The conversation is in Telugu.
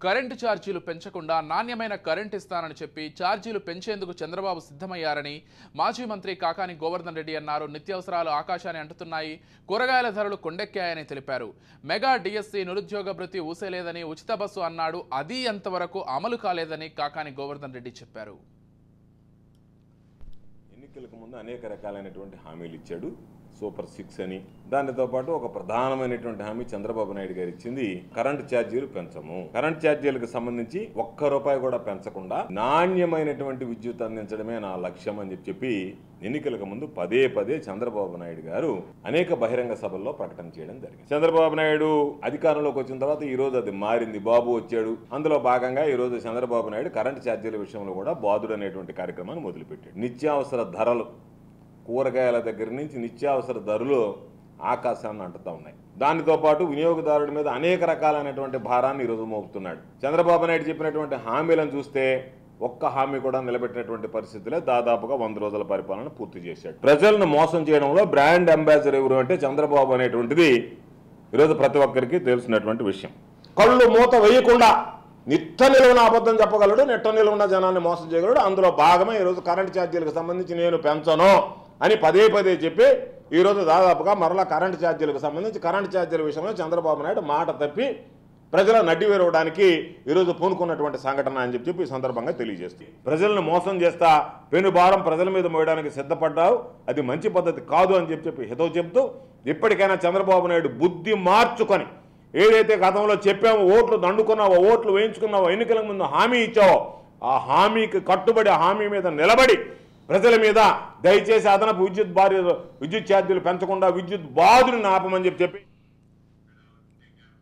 కరెంటు ఛార్జీలు పెంచకుండా నాణ్యమైన కరెంట్ ఇస్తానని చెప్పి ఛార్జీలు పెంచేందుకు చంద్రబాబు సిద్ధమయ్యారని మాజీ మంత్రి కాకాని గోవర్ధన్ రెడ్డి అన్నారు. నిత్యావసరాలు ఆకాశాన్ని అంటుతున్నాయి, కూరగాయల ధరలు కొండెక్కాయని తెలిపారు. మెగా డిఎస్సి నిరుద్యోగ భృతి ఊసేలేదని, ఉచిత బస్సు అన్నాడు, అది అంతవరకు అమలు కాలేదని కాకాని గోవర్ధన్ రెడ్డి చెప్పారు. ఎన్నికలకు ముందు అనేక రకాలైనటువంటి హామీలు ఇచ్చాడు. సూపర్ 6 అని, దానితో పాటు ఒక ప్రధానమైనటువంటి హామీ చంద్రబాబు నాయుడు గారు ఇచ్చింది కరెంటు ఛార్జీలు పెంచము. కరెంటు ఛార్జీలకు సంబంధించి ₹1 కూడా పెంచకుండా నాణ్యమైనటువంటి విద్యుత్ అందించడమే నా లక్ష్యం అని చెప్పి ఎన్నికలకు ముందు పదే పదే చంద్రబాబు నాయుడు గారు అనేక బహిరంగ సభల్లో ప్రకటన చేయడం జరిగింది. చంద్రబాబు నాయుడు అధికారంలోకి వచ్చిన తర్వాత ఈ రోజు అది మారింది. బాబు వచ్చాడు. అందులో భాగంగా ఈ రోజు చంద్రబాబు నాయుడు కరెంటు ఛార్జీల విషయంలో కూడా బాదుడు అనేటువంటి కార్యక్రమాన్ని మొదలుపెట్టాడు. నిత్యావసర ధరలు, కూరగాయల దగ్గర నుంచి నిత్యావసర ధరలు ఆకాశాన్ని అంటుతా ఉన్నాయి. దానితో పాటు వినియోగదారుడి మీద అనేక రకాలైనటువంటి భారాన్ని ఈరోజు మోపుతున్నాడు. చంద్రబాబు నాయుడు చెప్పినటువంటి హామీలను చూస్తే ఒక్క హామీ కూడా నిలబెట్టినటువంటి పరిస్థితులే దాదాపుగా 100 రోజుల పరిపాలన పూర్తి చేశాడు. ప్రజలను మోసం చేయడంలో బ్రాండ్ అంబాసిడర్ ఎవరు అంటే చంద్రబాబు అనేటువంటిది ఈరోజు ప్రతి ఒక్కరికి తెలిసినటువంటి విషయం. కళ్ళు మూత వేయకుండా నిట్ట నిలువున అబద్ధం చెప్పగలడు, నిట్ట నిలువున జనాన్ని మోసం చేయగలడు. అందులో భాగమే ఈరోజు కరెంటు ఛార్జీలకు సంబంధించి నేను పెంచను అని పదే పదే చెప్పి ఈరోజు దాదాపుగా మరలా కరెంటు ఛార్జీలకు సంబంధించి కరెంటు ఛార్జీల విషయంలో చంద్రబాబు నాయుడు మాట తప్పి ప్రజల నడ్డి వేరవడానికి ఈరోజు పూనుకున్నటువంటి సంఘటన అని చెప్పి ఈ సందర్భంగా తెలియజేస్తుంది. ప్రజలను మోసం చేస్తా పెనుభారం ప్రజల మీద మోయడానికి సిద్ధపడ్డావు, అది మంచి పద్ధతి కాదు అని చెప్పి హితవు చెప్తూ ఇప్పటికైనా చంద్రబాబు నాయుడు బుద్ధి మార్చుకొని ఏదైతే గతంలో చెప్పామో, ఓట్లు దండుకున్నావో, ఓట్లు వేయించుకున్నావో, ఎన్నికల ముందు హామీ ఇచ్చావో, ఆ హామీకి కట్టుబడి ఆ హామీ మీద నిలబడి ప్రజల మీద దయచేసి అదనపు విద్యుత్ ఛార్జీలు పెంచకుండా విద్యుత్ బాధుని ఆపమని చెప్పి